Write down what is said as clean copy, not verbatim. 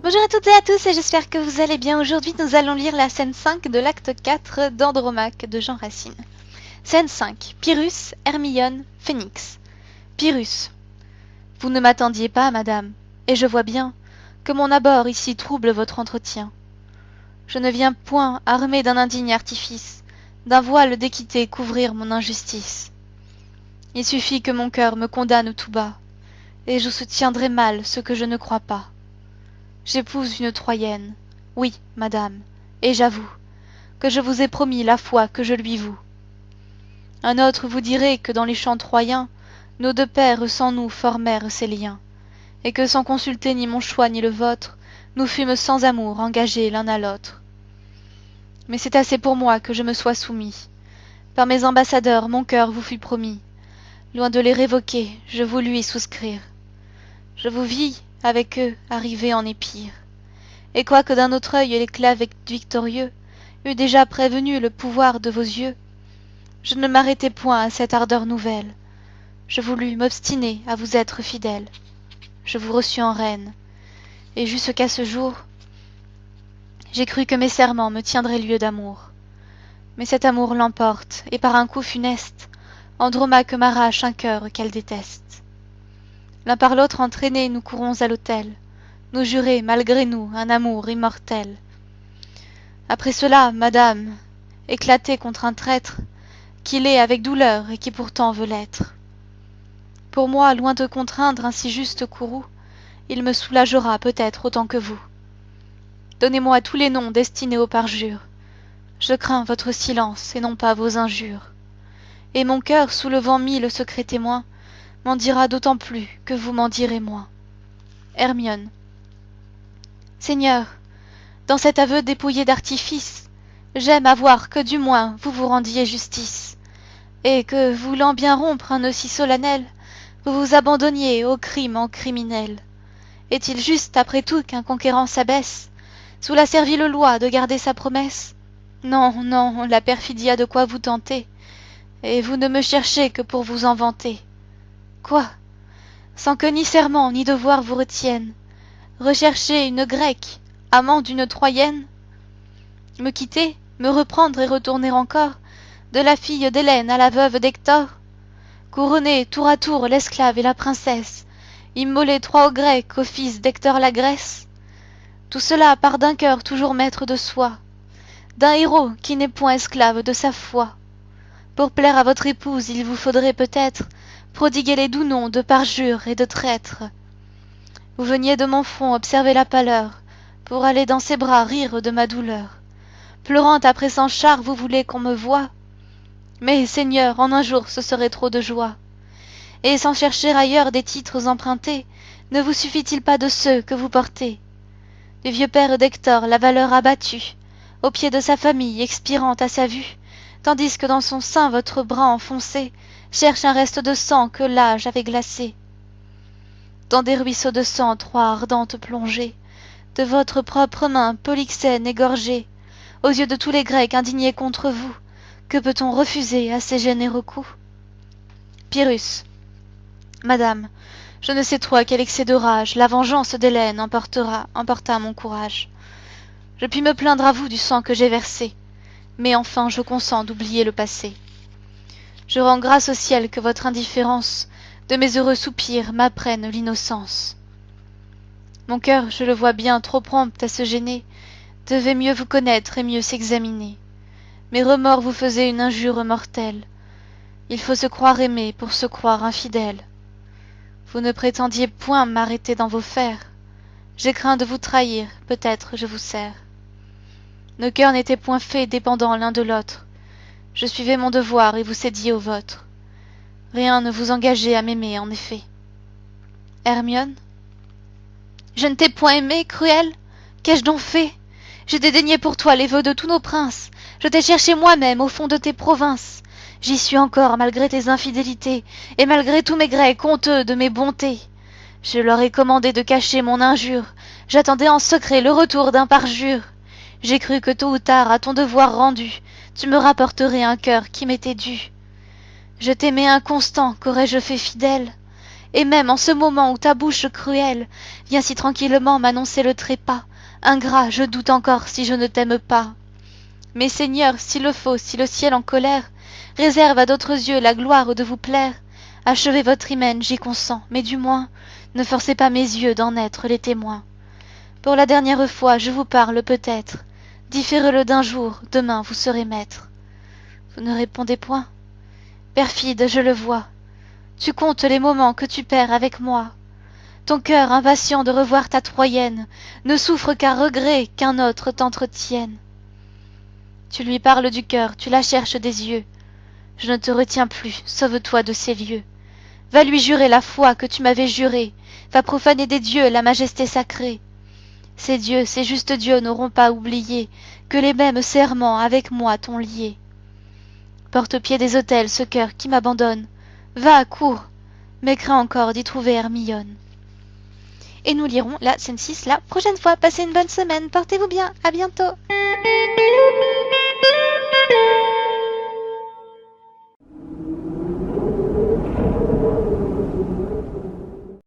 Bonjour à toutes et à tous et j'espère que vous allez bien. Aujourd'hui nous allons lire la scène 5 de l'acte 4 d'Andromaque de Jean Racine. Scène 5. Pyrrhus, Hermione, Phénix. Pyrrhus. Vous ne m'attendiez pas, madame, et je vois bien que mon abord ici trouble votre entretien. Je ne viens point armé d'un indigne artifice, d'un voile d'équité couvrir mon injustice. Il suffit que mon cœur me condamne tout bas, et je soutiendrai mal ce que je ne crois pas. J'épouse une Troyenne, oui, madame, et j'avoue que je vous ai promis la foi que je lui voue. Un autre vous dirait que dans les champs troyens, nos deux pères sans nous formèrent ces liens, et que sans consulter ni mon choix ni le vôtre, nous fûmes sans amour engagés l'un à l'autre. Mais c'est assez pour moi que je me sois soumis. Par mes ambassadeurs mon cœur vous fut promis. Loin de les révoquer, je voulus y souscrire. Je vous vis, avec eux, arriver en épire. Et quoique d'un autre œil l'éclat victorieux eût déjà prévenu le pouvoir de vos yeux, je ne m'arrêtai point à cette ardeur nouvelle. Je voulus m'obstiner à vous être fidèle. Je vous reçus en reine, et jusqu'à ce jour, j'ai cru que mes serments me tiendraient lieu d'amour. Mais cet amour l'emporte, et par un coup funeste, Andromaque m'arrache un cœur qu'elle déteste. L'un par l'autre entraînés, nous courons à l'autel, nous jurer, malgré nous, un amour immortel. Après cela, madame, éclater contre un traître, qu'il est avec douleur et qui pourtant veut l'être. Pour moi, loin de contraindre un si juste courroux, il me soulagera peut-être autant que vous. Donnez-moi tous les noms destinés aux parjures. Je crains votre silence et non pas vos injures. Et mon cœur, soulevant mille secrets témoins, m'en dira d'autant plus que vous m'en direz moins. Hermione. Seigneur, dans cet aveu dépouillé d'artifice, j'aime à voir que du moins vous vous rendiez justice, et que, voulant bien rompre un nœud si solennel, vous vous abandonniez au crime en criminel. Est-il juste, après tout, qu'un conquérant s'abaisse, sous la servile loi de garder sa promesse? Non, non, la perfidie a de quoi vous tenter, et vous ne me cherchez que pour vous en vanter. Quoi? Sans que ni serment ni devoir vous retiennent, rechercher une grecque, amant d'une Troyenne? Me quitter, me reprendre et retourner encore, de la fille d'Hélène à la veuve d'Hector? Couronner tour à tour l'esclave et la princesse, immoler trois aux Grecs au fils d'Hector la Grèce? Tout cela part d'un cœur toujours maître de soi, d'un héros qui n'est point esclave de sa foi. Pour plaire à votre épouse, il vous faudrait peut-être prodiguer les doux noms de parjure et de traître. Vous veniez de mon front observer la pâleur, pour aller dans ses bras rire de ma douleur. Pleurant après sans char, vous voulez qu'on me voie? Mais, Seigneur, en un jour ce serait trop de joie. Et sans chercher ailleurs des titres empruntés, ne vous suffit-il pas de ceux que vous portez? Du vieux père d'Hector la valeur abattue, au pied de sa famille expirant à sa vue, tandis que dans son sein votre bras enfoncé cherche un reste de sang que l'âge avait glacé. Dans des ruisseaux de sang trois ardentes plongées, de votre propre main Polyxène égorgée, aux yeux de tous les Grecs indignés contre vous, que peut-on refuser à ces généreux coups? Pyrrhus. Madame, je ne sais trop à quel excès de rage la vengeance d'Hélène emporta mon courage. Je puis me plaindre à vous du sang que j'ai versé, mais enfin je consens d'oublier le passé. Je rends grâce au ciel que votre indifférence de mes heureux soupirs m'apprenne l'innocence. Mon cœur, je le vois bien trop prompt à se gêner, devait mieux vous connaître et mieux s'examiner. Mes remords vous faisaient une injure mortelle. Il faut se croire aimé pour se croire infidèle. Vous ne prétendiez point m'arrêter dans vos fers. J'ai craint de vous trahir, peut-être je vous sers. Nos cœurs n'étaient point faits dépendants l'un de l'autre. Je suivais mon devoir et vous cédiez au vôtre. Rien ne vous engageait à m'aimer, en effet. Hermione. Je ne t'ai point aimé, cruel? Qu'ai-je donc fait? J'ai dédaigné pour toi les vœux de tous nos princes. Je t'ai cherché moi-même au fond de tes provinces. J'y suis encore malgré tes infidélités, et malgré tous mes Grecs honteux de mes bontés. Je leur ai commandé de cacher mon injure. J'attendais en secret le retour d'un parjure. J'ai cru que tôt ou tard, à ton devoir rendu, tu me rapporterais un cœur qui m'était dû. Je t'aimais inconstant, qu'aurais-je fait fidèle? Et même en ce moment où ta bouche cruelle vient si tranquillement m'annoncer le trépas, ingrat, je doute encore si je ne t'aime pas. Mais Seigneur, s'il le faut, si le ciel en colère réserve à d'autres yeux la gloire de vous plaire, achevez votre hymen, j'y consens, mais du moins, ne forcez pas mes yeux d'en être les témoins. Pour la dernière fois, je vous parle peut-être, différez-le d'un jour, demain vous serez maître. Vous ne répondez point? Perfide, je le vois. Tu comptes les moments que tu perds avec moi. Ton cœur, impatient de revoir ta Troyenne, ne souffre qu'à regret qu'un autre t'entretienne. Tu lui parles du cœur, tu la cherches des yeux. Je ne te retiens plus, sauve-toi de ces lieux. Va lui jurer la foi que tu m'avais jurée, va profaner des dieux la majesté sacrée. Ces dieux, ces justes dieux n'auront pas oublié que les mêmes serments avec moi t'ont lié. Porte au pied des autels ce cœur qui m'abandonne. Va, cours, mais crains encore d'y trouver Hermione. Et nous lirons la scène 6 la prochaine fois. Passez une bonne semaine, portez-vous bien, à bientôt.